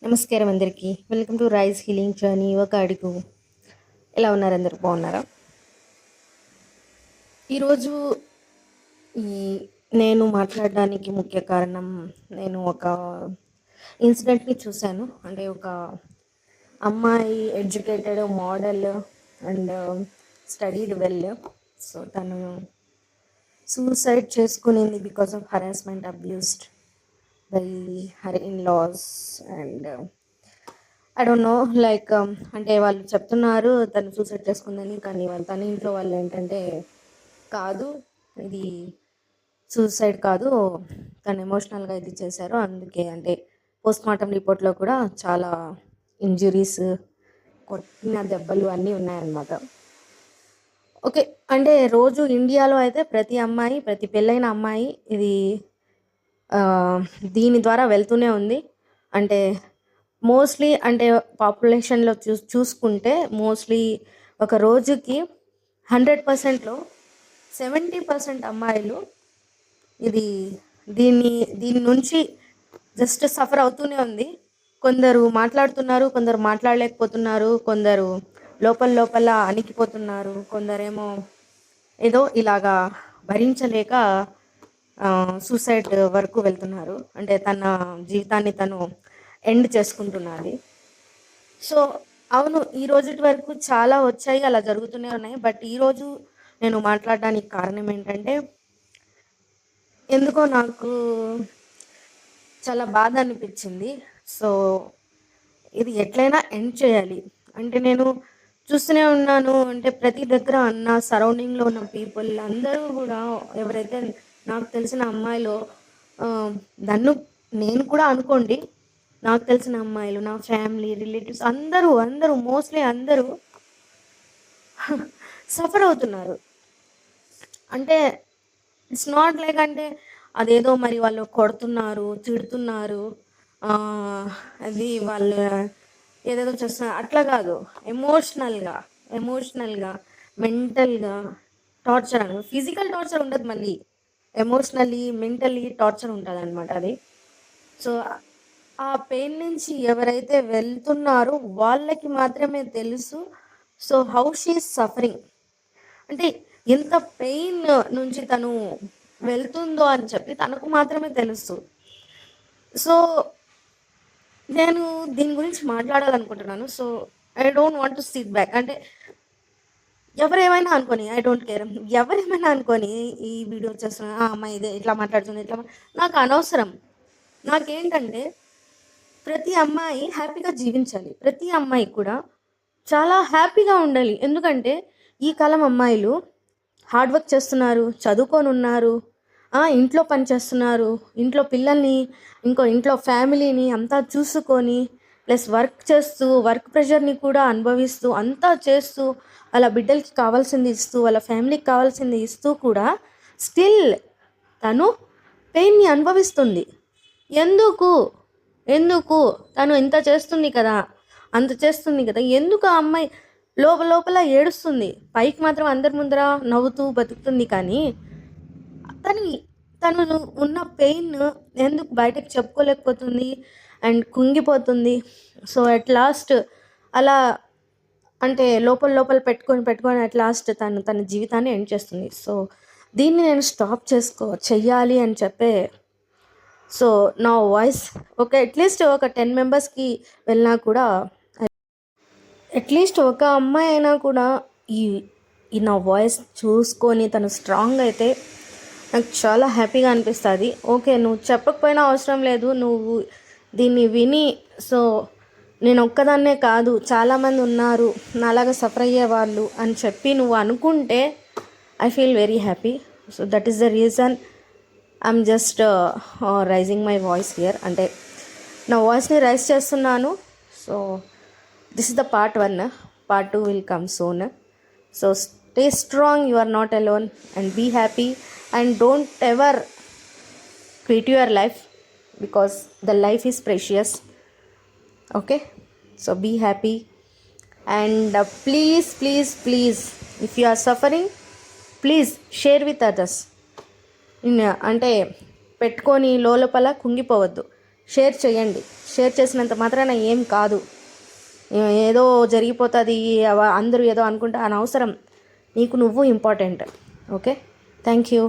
నమస్కారం అందరికీ. Welcome to rice healing journey ఒక అడుగు. ఎలా ఉన్నారు? అందరూ బాగున్నారా? ఈరోజు ఈ నేను మాట్లాడడానికి ముఖ్య కారణం, నేను ఒక ఇన్సిడెంట్ని చూశాను. అంటే ఒక అమ్మాయి educated, model and studied well. So తను సూసైడ్ చేసుకునింది because of harassment, abused by her in laws. And I don't know, like అంటే వాళ్ళు చెప్తున్నారు తను సూసైడ్ చేసుకుందని, కానీ తన ఇంట్లో వాళ్ళు ఏంటంటే కాదు, ఇది సూసైడ్ కాదు, తను ఎమోషనల్గా ఇది చేశారు, అందుకే అంటే పోస్ట్ మార్టం రిపోర్ట్లో కూడా చాలా ఇంజురీస్, కొట్టిన దెబ్బలు అన్నీ ఉన్నాయన్నమాట. ఓకే, అంటే రోజు ఇండియాలో అయితే ప్రతి అమ్మాయి, ప్రతి పెళ్ళైన అమ్మాయి ఇది దీని ద్వారా వెళ్తూనే ఉంది. అంటే మోస్ట్లీ అంటే పాపులేషన్లో చూసుకుంటే మోస్ట్లీ ఒక రోజుకి 100%లో 70% అమ్మాయిలు ఇది దీని నుంచి జస్ట్ సఫర్ అవుతూనే ఉంది. కొందరు మాట్లాడుతున్నారు, కొందరు మాట్లాడలేకపోతున్నారు, కొందరు లోపల అణికిపోతున్నారు, కొందరేమో ఏదో ఇలాగా భరించలేక సూసైడ్ వరకు వెళ్తున్నారు. అంటే తన జీవితాన్ని తను ఎండ్ చేసుకుంటున్నది. సో అవును, ఈ రోజుటి వరకు చాలా వచ్చాయి, అలా జరుగుతూనే ఉన్నాయి. బట్ ఈరోజు నేను మాట్లాడడానికి కారణం ఏంటంటే, ఎందుకో నాకు చాలా బాధ అనిపించింది. సో ఇది ఎట్లయినా ఎండ్ చేయాలి. అంటే నేను చూస్తూనే ఉన్నాను, అంటే ప్రతి దగ్గర నా సరౌండింగ్లో ఉన్న పీపుల్ అందరూ కూడా, ఎవరైతే నాకు తెలిసిన అమ్మాయిలో నన్ను నేను కూడా అనుకోండి, నాకు తెలిసిన అమ్మాయిలు, నా ఫ్యామిలీ, రిలేటివ్స్ అందరూ మోస్ట్లీ అందరూ సఫర్ అవుతున్నారు. అంటే ఇట్స్ నాట్ లైక్ అంటే అదేదో మరి వాళ్ళు కొడుతున్నారు, తిడుతున్నారు, అది వాళ్ళు ఏదేదో చేస్తున్నారు అట్లా కాదు. ఎమోషనల్గా మెంటల్గా టార్చర్ అని, ఫిజికల్ టార్చర్ ఉండదు, మళ్ళీ ఎమోషనల్లీ మెంటల్లీ టార్చర్ ఉంటుంది అనమాట అది. సో ఆ పెయిన్ నుంచి ఎవరైతే వెళ్తున్నారో వాళ్ళకి మాత్రమే తెలుసు. సో హౌ షీ సఫరింగ్, అంటే ఎంత పెయిన్ నుంచి తను వెళ్తుందో అని చెప్పి తనకు మాత్రమే తెలుసు. సో నేను దీని గురించి మాట్లాడాలనుకుంటున్నాను. So I don't want to SIT back. అంటే ఎవరేమైనా అనుకొని, ఐ డోంట్ కేర్, ఎవరేమైనా అనుకొని ఈ వీడియో చేస్తున్నా, అమ్మాయి ఇదే ఇట్లా మాట్లాడుతుంది, ఇట్లా నాకు అనవసరం. నాకేంటంటే ప్రతి అమ్మాయి హ్యాపీగా జీవించాలి, ప్రతి అమ్మాయి కూడా చాలా హ్యాపీగా ఉండాలి. ఎందుకంటే ఈ కాలం అమ్మాయిలు హార్డ్ వర్క్ చేస్తున్నారు, చదువుకొని ఉన్నారు, ఇంట్లో పని చేస్తున్నారు, ఇంట్లో పిల్లల్ని, ఇంట్లో ఫ్యామిలీని అంతా చూసుకొని, ప్లస్ వర్క్ చేస్తూ, వర్క్ ప్రెషర్ని కూడా అనుభవిస్తూ, అంతా చేస్తూ, వాళ్ళ బిడ్డలకి కావాల్సింది ఇస్తూ, వాళ్ళ ఫ్యామిలీకి కావాల్సింది ఇస్తూ కూడా స్టిల్ తను పెయిన్ని అనుభవిస్తుంది. ఎందుకు తను ఇంత చేస్తుంది కదా, అంత చేస్తుంది కదా, ఎందుకు ఆ అమ్మాయి లోపల ఏడుస్తుంది, పైకి మాత్రం అందరి ముందర నవ్వుతూ బతుకుతుంది, కానీ తను ఉన్న పెయిన్ ఎందుకు బయటకు చెప్పుకోలేకపోతుంది అండ్ కుంగిపోతుంది. సో అట్ లాస్ట్ అలా అంటే లోపల పెట్టుకొని అట్ లాస్ట్ తన జీవితాన్ని ఎండ్ చేస్తుంది. సో దీన్ని నేను స్టాప్ చెయ్యాలి అని చెప్పే, సో నా వాయిస్ అట్లీస్ట్ ఒక 10 మెంబర్స్కి వెళ్ళినా కూడా, అట్లీస్ట్ ఒక అమ్మాయి అయినా కూడా ఈ నా వాయిస్ చూసుకొని తను స్ట్రాంగ్ అయితే నాకు చాలా హ్యాపీగా అనిపిస్తుంది. ఓకే, నువ్వు చెప్పకపోయినా అవసరం లేదు, నువ్వు దీన్ని విని, సో నేను ఒక్కదాన్నే కాదు, చాలామంది ఉన్నారు నాలాగా సఫర్ అయ్యే వాళ్ళు అని చెప్పి నువ్వు అనుకుంటే I feel very happy. So that is the reason I'm just raising my voice here. అంటే నా వాయిస్ని రైజ్ చేస్తున్నాను. So this is the part 1. Part 2 will come soon. So stay strong, you are not alone, and be happy, and don't ever quit your life, because the life is precious. Okay, so be happy, and please if you are suffering, please share with others. అంటే పెట్టుకొని లోపల కుంగిపోవద్దు. Share చేయండి. Share చేసినంత మాత్రాన ఏం కాదు, ఏదో జరిగిపోతుంది, అందరూ ఏదో అనుకుంటే అనవసరం. నీకు నువ్వు ఇంపార్టెంట్. Okay, thank you.